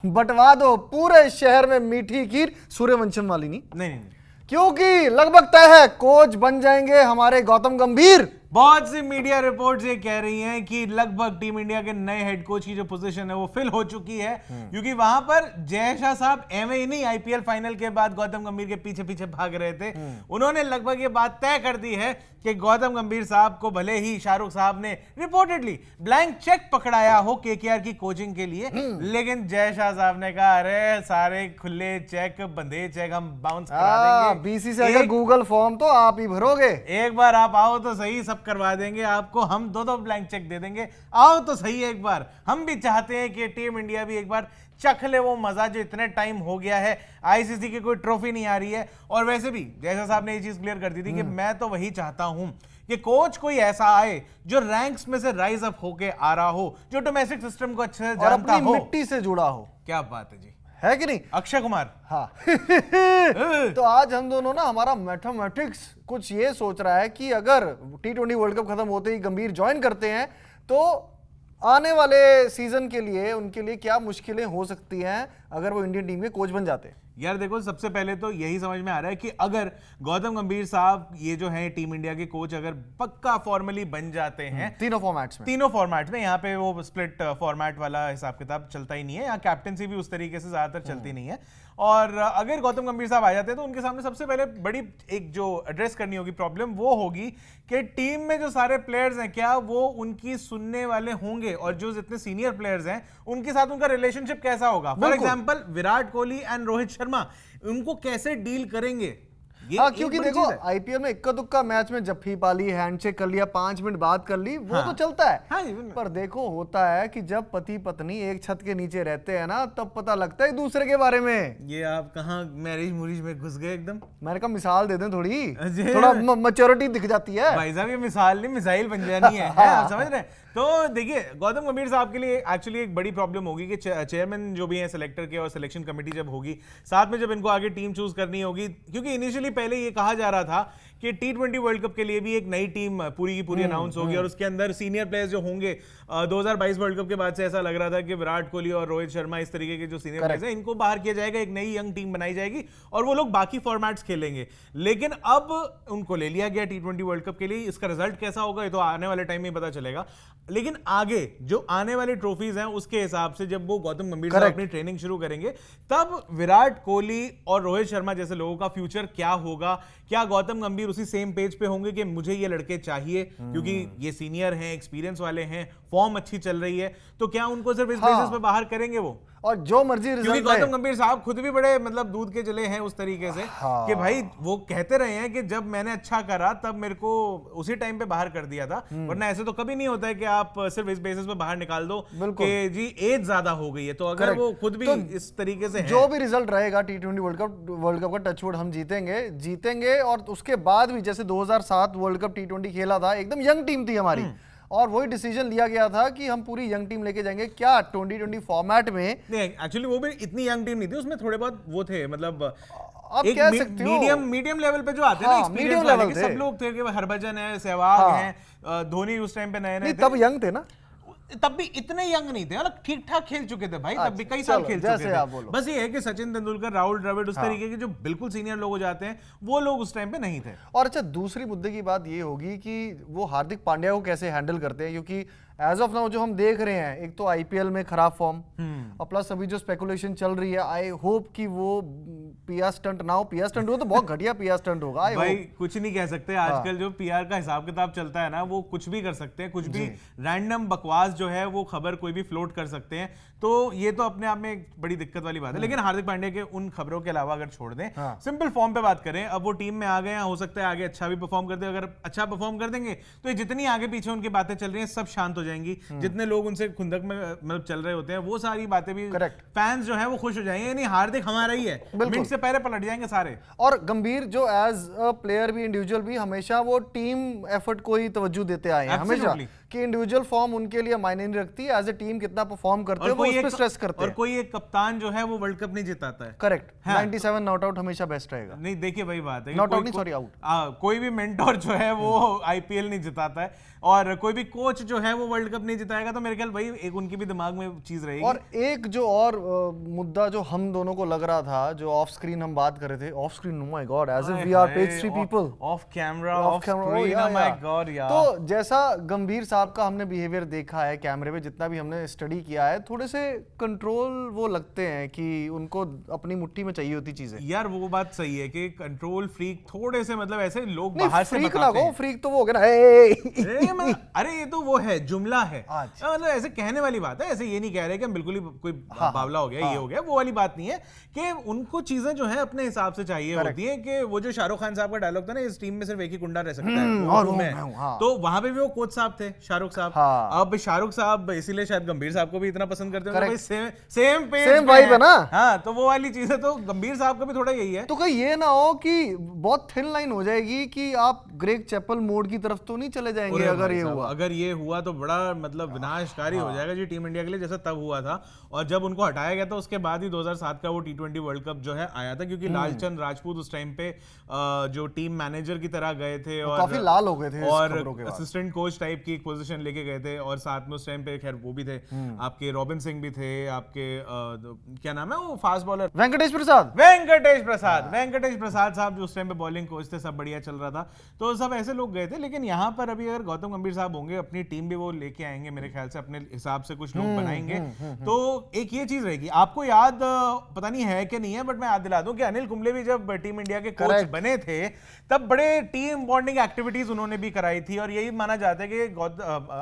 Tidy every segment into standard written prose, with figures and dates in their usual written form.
बंटवा दो पूरे शहर में मीठी खीर सूर्यवंशम वाली नहीं। नहीं। क्योंकि लगभग तय है कोच बन जाएंगे हमारे गौतम गंभीर। बहुत सी मीडिया रिपोर्ट्स ये कह रही हैं कि लगभग टीम इंडिया के नए हेड कोच की जो पोजीशन है वो फिल हो चुकी है, क्योंकि वहां पर जय शाह साहब एवं ही नहीं आईपीएल फाइनल के बाद गौतम गंभीर के पीछे पीछे भाग रहे थे। उन्होंने लगभग ये बात तय कर दी है कि गौतम गंभीर साहब को भले ही शाहरुख साहब ने रिपोर्टेडली ब्लैंक चेक पकड़ाया हो केकेआर की कोचिंग के लिए, लेकिन जय शाह साहब ने कहा अरे सारे खुले चेक बंधे चेक हम बाउंस करा देंगे। बीसी से अगर गूगल फॉर्म तो आप ही भरोगे, एक बार आप आओ तो सही, सब करवा देंगे आपको, हम दो ब्लैंक चेक दे देंगे, आओ तो सही एक बार। हम भी चाहते हैं कि टीम इंडिया भी एक बार चख ले वो मजा जो इतने टाइम हो गया है, आईसीसी की कोई ट्रॉफी नहीं आ रही है। और वैसे भी जैसा साहब ने ये चीज क्लियर कर दी थी कि मैं तो वही चाहता हूं कि कोच कोई ऐसा आए जो रैंक्स में से राइज अप होके आ रहा हो, जो डोमेस्टिक सिस्टम को अच्छे से जानता हो, मिट्टी से जुड़ा हो। क्या बात है जी, है कि नहीं अक्षय कुमार? हाँ। तो आज हम दोनों ना, हमारा मैथमेटिक्स कुछ ये सोच रहा है कि अगर T20 वर्ल्ड कप खत्म होते ही गंभीर ज्वाइन करते हैं तो आने वाले सीजन के लिए उनके लिए क्या मुश्किलें हो सकती हैं अगर वो इंडियन टीम के कोच बन जाते हैं। यार देखो, सबसे पहले तो यही समझ में आ रहा है कि अगर गौतम गंभीर साहब ये जो है टीम इंडिया के कोच अगर पक्का फॉर्मली बन जाते हैं तीनों फॉर्मेट्स में यहाँ पे वो स्प्लिट फॉर्मेट वाला हिसाब किताब चलता ही नहीं है, यहाँ कैप्टनसी भी उस तरीके से ज्यादातर चलती नहीं है। और अगर गौतम गंभीर साहब आ जाते हैं तो उनके सामने सबसे पहले बड़ी एक जो एड्रेस करनी होगी प्रॉब्लम वो होगी कि टीम में जो सारे प्लेयर्स हैं क्या वो उनकी सुनने वाले होंगे, और जो जितने सीनियर प्लेयर्स हैं उनके साथ उनका रिलेशनशिप कैसा होगा। For example Virat Kohli and Rohit Sharma, उनको कैसे डील करेंगे। हाँ, क्योंकि देखो आईपीएल में इक्का दुक्का मैच में जफ्फी पाली, हैंडशेक कर लिया, 5 मिनट बात कर ली, वो तो चलता है। हाँ, पर देखो होता है कि जब पति पत्नी एक छत के नीचे रहते हैं ना, तब पता लगता है एक दूसरे के बारे में। ये आप कहाँ मैरिज मुरिज में घुस गए एकदम। मैंने कहा मिसाल दे दें, थोड़ा मैच्योरिटी दिख जाती है। भाई साहब ये मिसाल नहीं, मिसाइल बन जानी है, आप समझ रहे हैं। तो देखिए गौतम गंभीर साहब के लिए एक्चुअली एक बड़ी प्रॉब्लम होगी कि चेयरमैन जो भी है सिलेक्टर के और सिलेक्शन कमेटी जब होगी, साथ में जब इनको आगे टीम चूज करनी होगी, क्योंकि इनिशियली पहले ये कहा जा रहा था कि T20 वर्ल्ड कप के लिए भी एक नई टीम पूरी की पूरी अनाउंस होगी और उसके अंदर सीनियर प्लेयर्स जो होंगे 2022 वर्ल्ड कप के बाद से ऐसा लग रहा था कि विराट कोहली और रोहित शर्मा इस तरीके के जो सीनियर प्लेयर्स हैं इनको बाहर किया जाएगा, एक नई यंग टीम बनाई जाएगी और वो लोग बाकी फॉर्मेट्स खेलेंगे। लेकिन अब उनको ले लिया गया T20 वर्ल्ड कप के लिए, इसका रिजल्ट कैसा होगा ये तो आने वाले टाइम में पता चलेगा। लेकिन आगे जो आने वाले ट्रॉफीज हैं उसके हिसाब से जब वो गौतम गंभीर साहब अपनी ट्रेनिंग शुरू करेंगे तब विराट कोहली और रोहित शर्मा जैसे लोगों का फ्यूचर क्या होगा, क्या गौतम गंभीर उसी सेम पेज पे होंगे कि मुझे ये लड़के चाहिए क्योंकि ये सीनियर हैं, एक्सपीरियंस वाले हैं, फॉर्म अच्छी चल रही है, तो क्या उनको सिर्फ इस बेसिस पे बाहर करेंगे वो, और जो मर्जी रिजल्ट। क्योंकि गौतम गंभीर साहब खुद भी बड़े मतलब दूध के जले हैं उस तरीके से कि भाई वो कहते रहे हैं कि जब मैंने अच्छा करा तब मेरे को उसी टाइम पे बाहर कर दिया था, वरना ऐसे तो कभी नहीं होता है कि आप सिर्फ इस बेसिस पे बाहर निकाल दो कि जी एज ज्यादा हो गई है। तो अगर वो खुद भी इस तरीके से जो भी रिजल्ट रहेगा T20 वर्ल्ड कप का टचवुड हम जीतेंगे और उसके बाद भी जैसे 2007 वर्ल्ड कप T20 खेला था, एकदम यंग टीम थी हमारी और वही डिसीजन लिया गया था कि हम पूरी यंग टीम लेके जाएंगे। क्या 2020 फॉर्मेट में नहीं, एक्चुअली वो भी इतनी यंग टीम नहीं थी, उसमें थोड़े बहुत वो थे, मतलब आप कह सकते हो मीडियम लेवल पे जो आते हैं ना एक्सपीरियंस वाले, सब लोग थे कि हरभजन है, सहवाग हैं, धोनी उस टाइम पे नए थे, तब यंग थे ना, तब भी इतने यंग नहीं थे, मतलब ठीक ठाक खेल चुके थे भाई, तब भी कई साल खेल चुके थे। बस ये है कि सचिन तेंदुलकर, राहुल द्रविड़, उस तरीके के जो बिल्कुल सीनियर लोग हो जाते हैं वो लोग उस टाइम पे नहीं थे। और अच्छा, दूसरी मुद्दे की बात ये होगी कि वो हार्दिक पांड्या को कैसे हैंडल करते हैं, क्योंकि एज ऑफ नाउ जो हम देख रहे हैं, एक तो आईपीएल में खराब फॉर्म और प्लस अभी जो स्पेकुलेशन चल रही है, आई होप कि वो पीआर स्टंट ना हो। पीआर स्टंट हो तो बहुत घटिया पीआर स्टंट होगा भाई, कुछ नहीं कह सकते। आजकल जो पीआर का हिसाब किताब चलता है ना, वो कुछ भी कर सकते हैं, कुछ भी रैंडम बकवास जो है वो खबर कोई भी फ्लोट कर सकते हैं। तो ये तो अपने आप में एक बड़ी दिक्कत वाली बात है। लेकिन हार्दिक पांड्या के उन खबरों के अलावा अगर छोड़ दें, सिंपल फॉर्म पे बात करें, अब वो टीम में आ गए हैं, हो सकता है आगे अच्छा भी परफॉर्म कर दे। अगर अच्छा परफॉर्म कर देंगे तो ये जितनी आगे पीछे उनकी बातें चल रही हैं सब शांत हो जाएंगी। जितने लोग उनसे खुंदक में मतलब चल रहे होते हैं वो सारी बातें भी, फैंस जो है वो खुश हो जाएंगे, यानी हार्दिक हमारा ही है, मिनट से पहले पलट जाएंगे सारे। और गंभीर जो एज अ प्लेयर भी, इंडिविजुअल भी, हमेशा वो टीम एफर्ट को ही तवज्जो देते आए हैं हमेशा, कि इंडिविजुअल फॉर्म उनके लिए मायने नहीं रखती, एज ए टीम कितना परफॉर्म करते हो वो उस पे स्ट्रेस करते और हैं। कोई एक कप्तान जो है वो वर्ल्ड कप नहीं जिताता है। करेक्ट, 97 नॉट आउट हमेशा बेस्ट रहेगा। नहीं देखिए वही बात है, नॉट आउट नहीं, सॉरी आउट। कोई भी मेंटोर जो है वो आईपीएल नहीं जिताता है, और कोई भी कोच जो है वो वर्ल्ड कप नहीं जिताएगा। तो मेरे ख्याल वही एक उनकी भी दिमाग में चीज रहेगी। और एक जो और मुद्दा जो हम दोनों को लग रहा था, जो ऑफ स्क्रीन हम बात कर रहे थे, off screen, oh my god, as if we are page 3 people, off camera, off screen, oh my god यार। तो जैसा गंभीर साहब का हमने बिहेवियर देखा है कैमरे पे, जितना भी हमने स्टडी किया है, थोड़े से कंट्रोल वो लगते हैं कि उनको अपनी मुट्ठी में चाहिए होती चीजें। यार वो बात सही है कि कंट्रोल फ्रीक थोड़े से, मतलब ऐसे लोग नहीं, बाहर से फ्रीक ना बताते गो, हैं। फ्रीक तो वो हो गया ना, अरे ये तो वो है, जुमला है, अच्छा। मतलब ऐसे कहने वाली बात है, ऐसे ये नहीं कह रहे कि हम बिल्कुल ही कोई बावला हो गया, ये हो गया, वो वाली बात नहीं है। कि उनको चीजें जो है अपने हिसाब से चाहिए होती है। कि वो जो शाहरुख खान साहब का डायलॉग था ना, इस टीम में सिर्फ एक ही गुंडा रह सकता है, वो और तुम वो है। मैं हूं, हाँ। तो वहां पे भी वो कोच साहब थे, शाहरुख साहब। हाँ। अब शाहरुख साहब इसीलिए शायद गंभीर साहब को भी इतना पसंद करते हैं, भाई सेम पेज Same पे vibe है ना। हाँ, तो वो वाली चीज है। तो गंभीर साहब का भी थोड़ा यही है। तो कहीं ये ना हो कि बहुत थिन लाइन हो जाएगी कि आप ग्रेग चैपल मोड की तरफ तो नहीं चले जाएंगे अगर ये हुआ। अगर ये हुआ तो बड़ा मतलब विनाशकारी हो जाएगा जी टीम इंडिया के लिए, जैसा तब हुआ था। और जब उनको हटाया गया था उसके बाद ही 2007 का वो T20 वर्ल्ड कप जो है आया था, क्योंकि लालचंद राजपूत उस टाइम पे जो टीम मैनेजर की तरह गए थे, और काफी लाल हो गए थे इस और खबरों के बाद। असिस्टेंट कोच टाइप की एक पोजीशन लेके गए थे। और साथ में उस टाइम पे खैर वो भी थे, आपके रॉबिन सिंह भी थे, आपके क्या नाम है वो फास्ट बॉलर, वेंकटेश प्रसाद। वेंकटेश प्रसाद साहब जो उस टाइम पे बॉलिंग कोच थे, सब बढ़िया चल रहा था। तो सब ऐसे लोग गए थे। लेकिन यहाँ पर अभी अगर गौतम गंभीर साहब होंगे, अपनी टीम भी वो लेके आएंगे मेरे ख्याल से, अपने हिसाब से कुछ लोग बनाएंगे। तो एक ये चीज रहेगी। आपको याद पता नहीं है कि नहीं है, बट मैं याद दिला दूं कि अनिल कुंबले भी जब टीम इंडिया के कोच बने थे, तब बड़े टीम बॉन्डिंग एक्टिविटीज उन्होंने भी कराई थी। और यही माना जाता है कि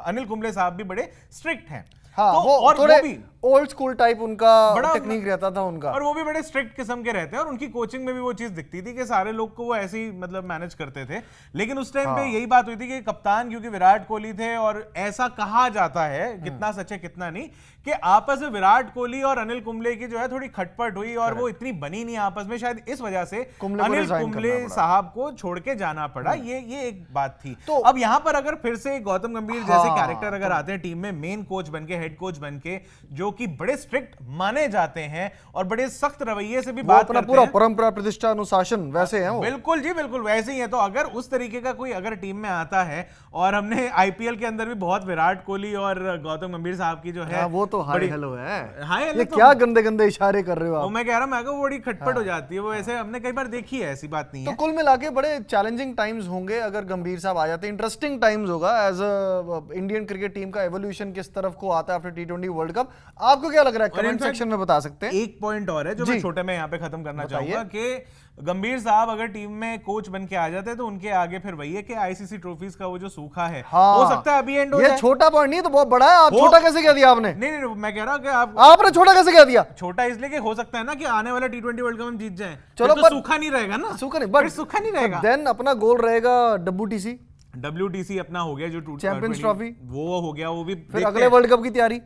अनिल कुंबले साहब भी बड़े स्ट्रिक्ट हैं। हाँ, तो, वो और थोड़े वो भी ओल्ड स्कूल टाइप उनका बड़ा टेक्निक रहता था उनका, और वो भी बड़े स्ट्रिक्ट किस्म के रहते हैं। और उनकी कोचिंग में भी वो चीज दिखती थी कि सारे लोग को वो ऐसे ही मतलब मैनेज करते थे। लेकिन उस टाइम पे यही बात हुई थी कि कप्तान क्योंकि विराट कोहली थे, और ऐसा कहा जाता है, कितना सच है कितना नहीं, कि आपस में विराट कोहली और अनिल कुंबले की जो है थोड़ी खटपट हुई, और वो इतनी बनी नहीं आपस में, शायद इस वजह से अनिल कुंबले साहब को छोड़ के जाना पड़ा। ये एक बात थी। तो अब यहां पर अगर फिर से गौतम गंभीर जैसे कैरेक्टर अगर आते हैं टीम में, मेन कोच बनके, हेड कोच बनके, जो कि बड़े स्ट्रिक्ट माने जाते हैं और बड़े सख्त रवैये से भी बात करते हैं, पूरा परंपरा, प्रतिष्ठा, अनुशासन वैसे हैं वो। बिल्कुल जी बिल्कुल वैसे ही है। तो अगर उस तरीके का कोई अगर टीम में आता है, और हमने आईपीएल के अंदर भी बहुत विराट कोहली और गौतम गंभीर साहब की जो है, वो तो हाय हेलो है, हाय ये क्या गंदे गंदे इशारे कर रहे हो आप। मैं कह रहा हूं, वो बड़ी खटपट हो जाती है, वो ऐसे हमने कई बार देखी है, ऐसी बात नहीं तो है। कुल मिला के बड़े चैलेंजिंग टाइम्स होंगे अगर गंभीर साहब आ जाते हैं, इंटरेस्टिंग टाइम्स होगा as a Indian cricket team का एवोल्यूशन किस तरफ को आता है आफ्टर T20 वर्ल्ड कप। आपको क्या लग रहा है, कमेंट सेक्शन में बता सकते हैं। एक पॉइंट और है जो मैं छोटे में यहाँ पे खत्म करना चाहूंगा कि गंभीर साहब अगर टीम में कोच बन के आ जाते हैं तो उनके आगे फिर वही है कि आईसीसी ट्रॉफीज का वो जो सूखा है, हो सकता है अभी एंड हो जाए। ये छोटा पॉइंट नहीं तो बहुत बड़ा है। आप छोटा कैसे कह दिया आपने? नहीं, मैं कह रहा हूं कि आपने छोटा कैसे कह दिया? छोटा इसलिए कि हो सकता है ना कि आने वाला T20 वर्ल्ड कप हम जीत जाएं, चलो, तो सूखा नहीं रहेगा ना, सूखा नहीं, बट सूखा नहीं रहेगा। देन अपना गोल रहेगा WTC अपना हो गया, जो चैंपियंस ट्रॉफी वो हो गया, वो भी फिर अगले वर्ल्ड कप की तैयारी।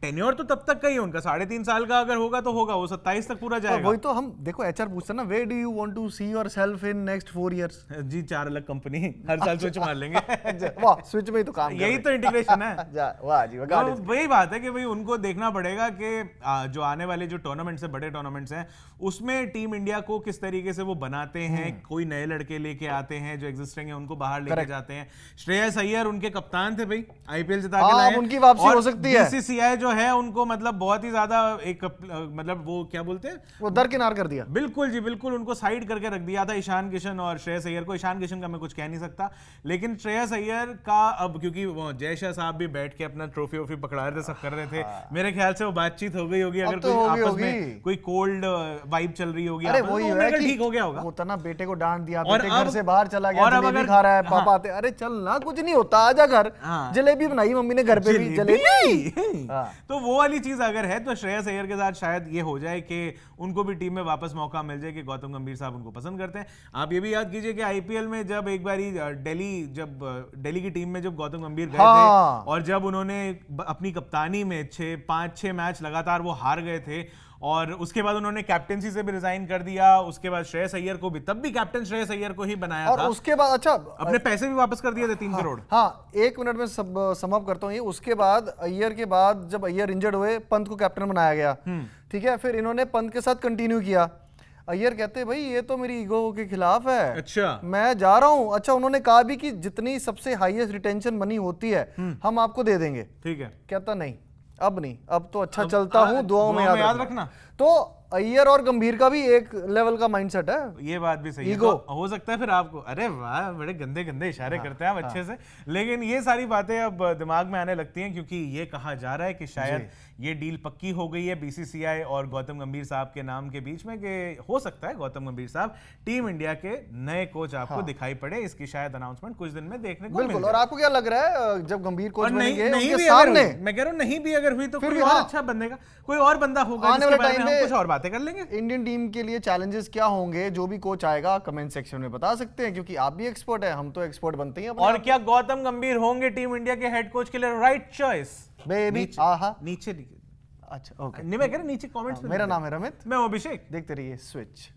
टेन्योर तो तब तक का ही उनका 3.5 साल का अगर होगा तो होगा, वो 27 तक पूरा जाएगा। वही तो हम देखो, एचआर पूछते ना, where do you want to see yourself in next 4 years? जी 4 अलग कंपनी हर साल स्विच मार लेंगे। वाह, स्विच में ही तो काम यही तो इंटीग्रेशन है। वाह जी, तो वही बात है कि भाई उनको देखना पड़ेगा कि जो आने वाले जो टूर्नामेंट्स है, बड़े टूर्नामेंट्स हैं, उसमें टीम इंडिया को किस तरीके से वो बनाते हैं। कोई नए लड़के लेके आते हैं जो एग्जिस्टिंग है, उनको बाहर लेके जाते हैं। श्रेयस अय्यर उनके कप्तान थे भाई, आईपीएल जिता के लाए, उनकी वापसी हो सकती है। बीसीसीआई जो है उनको मतलब बहुत ही ज्यादा एक मतलब वो क्या बोलते हैं, वो दरकिनार कर दिया। बिल्कुल जी बिल्कुल, उनको साइड करके रख दिया था ईशान किशन और श्रेयस अय्यर को। ईशान किशन का मैं कुछ कह नहीं सकता, लेकिन श्रेयस अय्यर का अब क्योंकि वो जय शाह साहब भी बैठ के अपना ट्रॉफी वॉफी पकड़ा रहे थे, सब कर रहे थे, मेरे ख्याल से वो बातचीत हो गई होगी। अगर तो कोई आपस में कोई कोल्ड वाइब चल रही होगी, अरे वही है कि ठीक हो गया होगा। होता ना, बेटे को डांट दिया, और बेटे घर से बाहर चला गया, और अब जलेबी अगर खा रहा है, पापा आते, अरे चल ना, कुछ नहीं होता, आजा घर, जलेबी बनाई मम्मी ने घर पे भी, जलेबी। तो वो वाली चीज अगर है तो श्रेयस अय्यर के साथ शायद ये हो जाए कि उनको भी टीम में वापस मौका मिल जाए, कि गौतम गंभीर साहब उनको पसंद करते हैं। आप ये भी याद कीजिए कि आईपीएल में जब एक बारी दिल्ली की टीम में जब गौतम गंभीर गए थे, और जब उन्होंने अपनी कप्तानी में 5-6 मैच लगातार वो हार गए थे, और उसके बाद उन्होंने कैप्टेंसी से भी रिजाइन कर दिया, उसके बाद श्रेयस अय्यर को भी, तब भी कैप्टन श्रेयस अय्यर को ही बनाया और था, उसके बाद अच्छा अपने पैसे भी वापस कर दिए थे 3 करोड़। हाँ, 1 मिनट में सब समाप्त करता हूँ ये। उसके बाद अय्यर के बाद जब अय्यर इंजर्ड हुए, पंत को कैप्टन बनाया गया, ठीक है, फिर इन्होंने पंत के साथ कंटिन्यू किया। अय्यर कहते भाई ये तो मेरी ईगो के खिलाफ है, अच्छा, मैं जा रहा हूँ। अच्छा, उन्होंने कहा भी कि जितनी सबसे हाईएस्ट रिटेंशन मनी होती है हम आपको दे देंगे, ठीक है। कहता नहीं, अब नहीं, अब तो अच्छा चलता हूँ, दुआओं में याद रखना। तो अय्यर और गंभीर का भी एक लेवल का माइंडसेट है। ये बात भी सही है। ईगो तो हो सकता है फिर आपको, अरे वाह बड़े गंदे गंदे इशारे करते हैं आप अच्छे से, लेकिन ये सारी बातें अब दिमाग में आने लगती हैं क्योंकि ये कहा जा रहा है कि शायद ये डील पक्की हो गई है बीसीसीआई और गौतम गंभीर साहब के नाम के बीच में, कि हो सकता है गौतम गंभीर साहब टीम इंडिया के नए कोच आपको दिखाई पड़े। इसकी शायद अनाउंसमेंट कुछ दिन में देखने को मिल बिल्कुल। और आपको क्या लग रहा है जब गंभीर कोच बनेंगे नहीं उनके भी सामने, मैं कह रहा हूं नहीं भी अगर हुई तो फिर कोई भी और हाँ, अच्छा बनेगा, कोई और बंदा होगा आने जिसके वाले बारे में टाइम हम में कुछ और बातें कर लेंगे। इंडियन टीम के लिए चैलेंजेस क्या होंगे, जो भी कोच आएगा कमेंट सेक्शन में बता सकते हैं, क्योंकि आप भी एक्सपर्ट है, हम तो एक्सपर्ट बनते ही हैं। और क्या गौतम गंभीर होंगे टीम इंडिया के हेड कोच के लिए राइट चॉइस? बेबी आहा, नीचे अच्छा ओके, नहीं मैं कह रहा नीचे कमेंट्स में। मेरा नाम है रमित, मैं हूं अभिषेक, देखते रहिए स्विच।